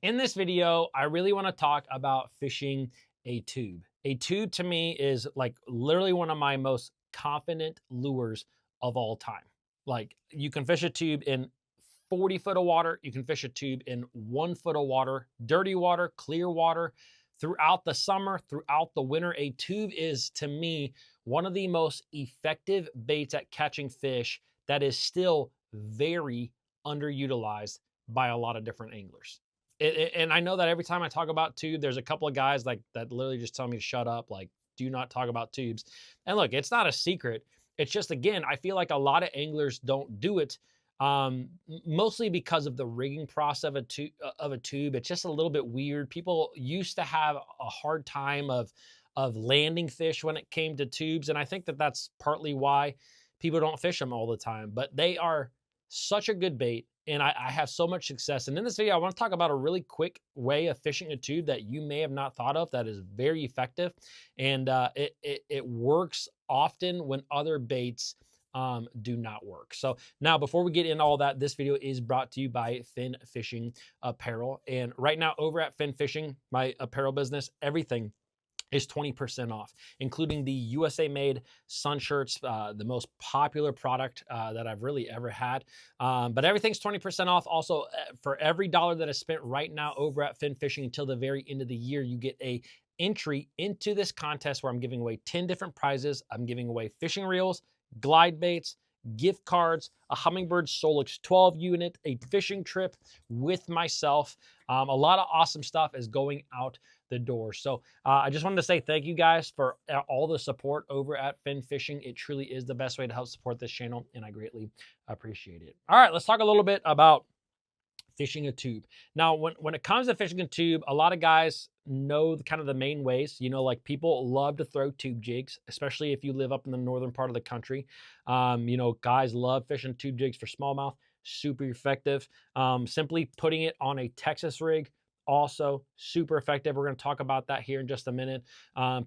In this video, I really want to talk about fishing a tube. A tube to me is like literally one of my most confident lures of all time. Like you can fish a tube in 40 foot of water, you can fish a tube in 1 foot of water, dirty water, clear water, throughout the summer, throughout the winter. A tube is to me one of the most effective baits at catching fish that is still very underutilized by a lot of different anglers. And I know that every time I talk about tube, there's a couple of guys like that literally just tell me to shut up, like do not talk about tubes. And look, it's not a secret. It's just, again, I feel like a lot of anglers don't do it, mostly because of the rigging process of a tube. It's just a little bit weird. People used to have a hard time of landing fish when it came to tubes, and I think that that's partly why people don't fish them all the time. But they are such a good bait, and I have so much success. And in this video, I want to talk about a really quick way of fishing a tube that you may have not thought of that is very effective, and it works often when other baits do not work. So now, before we get into all that, this video is brought to you by Fin Fishing Apparel. And right now over at Fin Fishing, my apparel business, everything is 20% off, including the USA made sun shirts, the most popular product that I've really ever had. But everything's 20% off. Also, for every dollar that is spent right now over at Fin Fishing until the very end of the year, you get a entry into this contest where I'm giving away 10 different prizes. I'm giving away fishing reels, glide baits, gift cards, a Humminbird Solix 12 unit, a fishing trip with myself. A lot of awesome stuff is going out the door. So I just wanted to say thank you guys for all the support over at Fin Fishing. It truly is the best way to help support this channel, and I greatly appreciate it. All right, let's talk a little bit about fishing a tube. Now, when it comes to fishing a tube, a lot of guys know kind of the main ways. You know, like people love to throw tube jigs, especially if you live up in the northern part of the country. You know, guys love fishing tube jigs for smallmouth, super effective. Simply putting it on a Texas rig, also super effective. We're going to talk about that here in just a minute.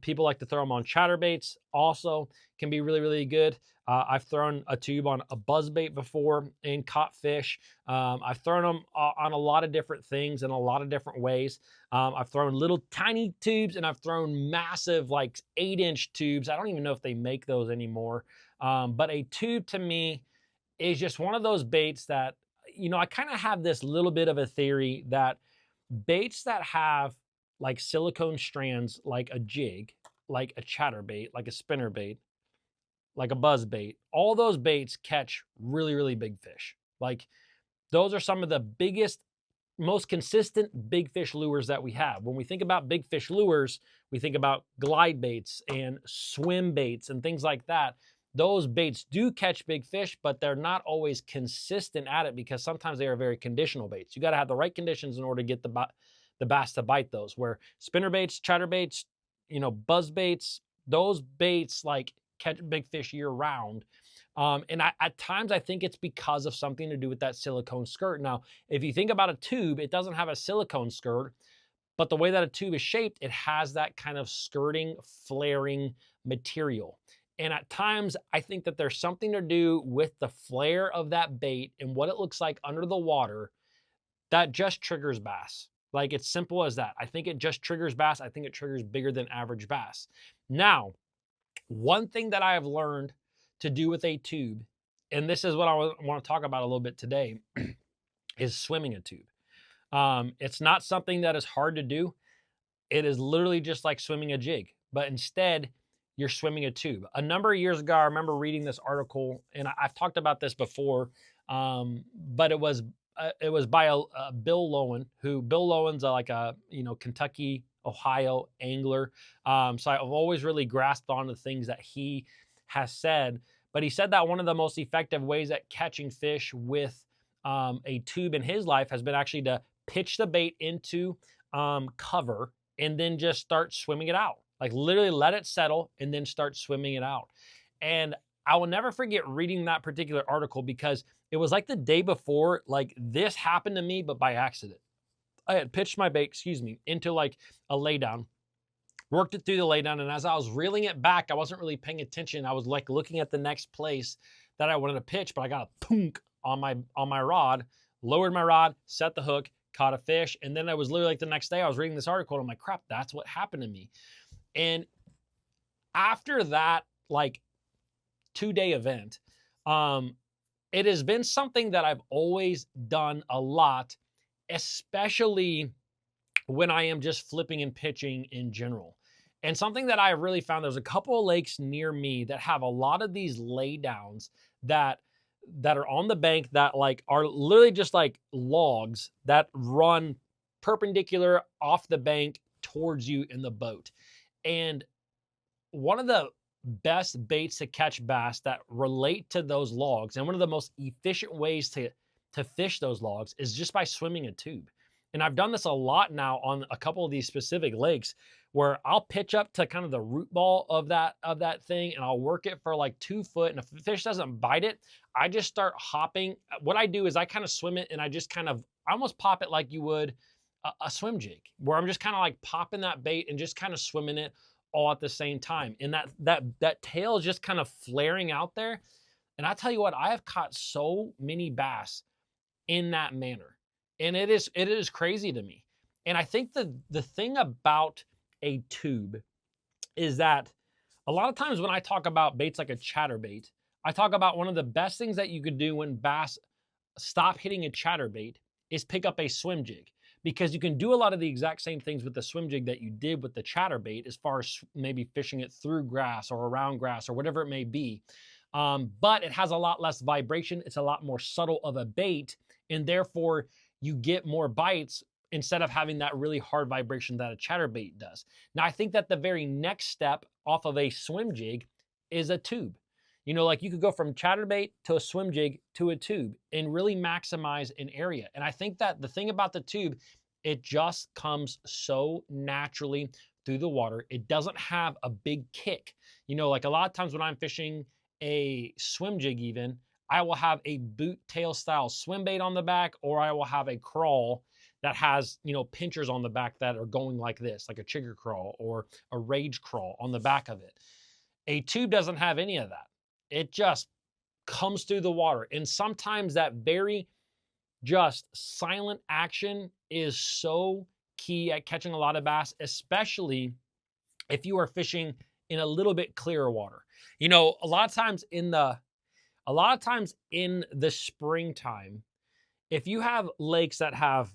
People like to throw them on chatterbaits, also can be really, really good. I've thrown a tube on a buzzbait before and caught fish. I've thrown them on a lot of different things in a lot of different ways. I've thrown little tiny tubes, and I've thrown massive, like 8-inch tubes. I don't even know if they make those anymore. But a tube to me is just one of those baits that, you know, I kind of have this little bit of a theory that baits that have like silicone strands, like a jig, like a chatterbait, like a spinnerbait, like a buzz bait, all those baits catch really, really big fish. Like those are some of the biggest, most consistent big fish lures that we have. When we think about big fish lures, we think about glide baits and swim baits and things like that. Those baits do catch big fish, but they're not always consistent at it because sometimes they are very conditional baits. You got to have the right conditions in order to get the bass to bite those. Where spinner baits, chatter baits, you know, buzz baits, those baits like catch big fish year round. And at times I think it's because of something to do with that silicone skirt. Now, if you think about a tube, it doesn't have a silicone skirt, but the way that a tube is shaped, it has that kind of skirting, flaring material. And at times, I think that there's something to do with the flare of that bait and what it looks like under the water that just triggers bass. Like, it's simple as that. I think it just triggers bass. I think it triggers bigger than average bass. Now, one thing that I have learned to do with a tube, and this is what I want to talk about a little bit today, is swimming a tube. It's not something that is hard to do. It is literally just like swimming a jig, but instead, you're swimming a tube. A number of years ago, I remember reading this article, and I've talked about this before, but it was by a Bill Lowen, who Bill Lowen's like a, you know, Kentucky, Ohio angler. So I've always really grasped on the things that he has said. But he said that one of the most effective ways at catching fish with a tube in his life has been actually to pitch the bait into cover and then just start swimming it out. Like literally let it settle and then start swimming it out. And I will never forget reading that particular article because it was like the day before, like this happened to me, but by accident. I had pitched my bait, into like a laydown, worked it through the laydown. And as I was reeling it back, I wasn't really paying attention. I was like looking at the next place that I wanted to pitch, but I got a punk on my rod, lowered my rod, set the hook, caught a fish. And then I was literally like the next day I was reading this article and I'm like, crap, that's what happened to me. And after that, like 2-day event, it has been something that I've always done a lot, especially when I am just flipping and pitching in general. And something that I really found, there's a couple of lakes near me that have a lot of these laydowns that are on the bank that like are literally just like logs that run perpendicular off the bank towards you in the boat. And one of the best baits to catch bass that relate to those logs, and one of the most efficient ways to fish those logs, is just by swimming a tube. And I've done this a lot now on a couple of these specific lakes where I'll pitch up to kind of the root ball of that thing and I'll work it for like 2 foot. And if the fish doesn't bite it, I just start hopping. What I do is I kind of swim it and I just kind of, I almost pop it like you would a swim jig, where I'm just kind of like popping that bait and just kind of swimming it all at the same time. And that tail is just kind of flaring out there. And I tell you what, I have caught so many bass in that manner. And it is crazy to me. And I think the thing about a tube is that a lot of times when I talk about baits like a chatterbait, I talk about one of the best things that you could do when bass stop hitting a chatterbait is pick up a swim jig, because you can do a lot of the exact same things with the swim jig that you did with the chatterbait, as far as maybe fishing it through grass or around grass or whatever it may be. But it has a lot less vibration. It's a lot more subtle of a bait, and therefore you get more bites instead of having that really hard vibration that a chatterbait does. Now, I think that the very next step off of a swim jig is a tube. You know, like you could go from chatterbait to a swim jig to a tube and really maximize an area. And I think that the thing about the tube, it just comes so naturally through the water. It doesn't have a big kick. You know, like a lot of times when I'm fishing a swim jig even, I will have a boot tail style swim bait on the back, or I will have a crawl that has, you know, pinchers on the back that are going like this, like a chigger crawl or a rage crawl on the back of it. A tube doesn't have any of that. It just comes through the water. And sometimes that very just silent action is so key at catching a lot of bass, especially if you are fishing in a little bit clearer water. You know, a lot of times in the springtime, if you have lakes that have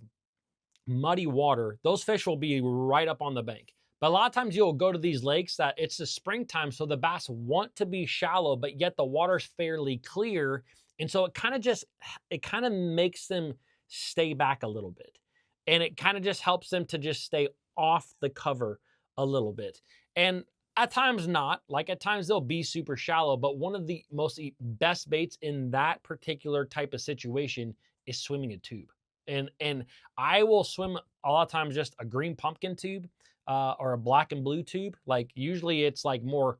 muddy water, those fish will be right up on the bank. But a lot of times you'll go to these lakes that it's the springtime, so the bass want to be shallow, but yet the water's fairly clear. And so it kind of makes them stay back a little bit. And it kind of just helps them to just stay off the cover a little bit. And at times not, like at times they'll be super shallow, but one of the best baits in that particular type of situation is swimming a tube. And I will swim a lot of times just a green pumpkin tube or a black and blue tube. Like usually it's like more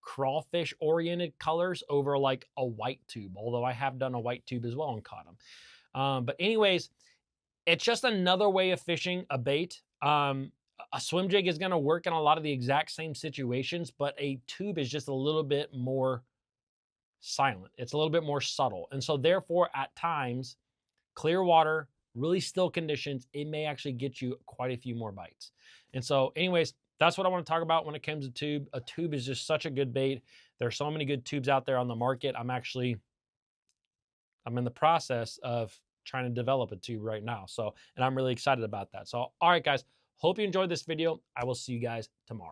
crawfish oriented colors over like a white tube, although I have done a white tube as well and caught them. But anyways, it's just another way of fishing a bait. A swim jig is going to work in a lot of the exact same situations, but a tube is just a little bit more silent. It's a little bit more subtle. And so therefore, at times, clear water, really still conditions, it may actually get you quite a few more bites. And so anyways, that's what I want to talk about when it comes to tube. A tube is just such a good bait. There's so many good tubes out there on the market. I'm in the process of trying to develop a tube right now. So, and I'm really excited about that. So, all right, guys, hope you enjoyed this video. I will see you guys tomorrow.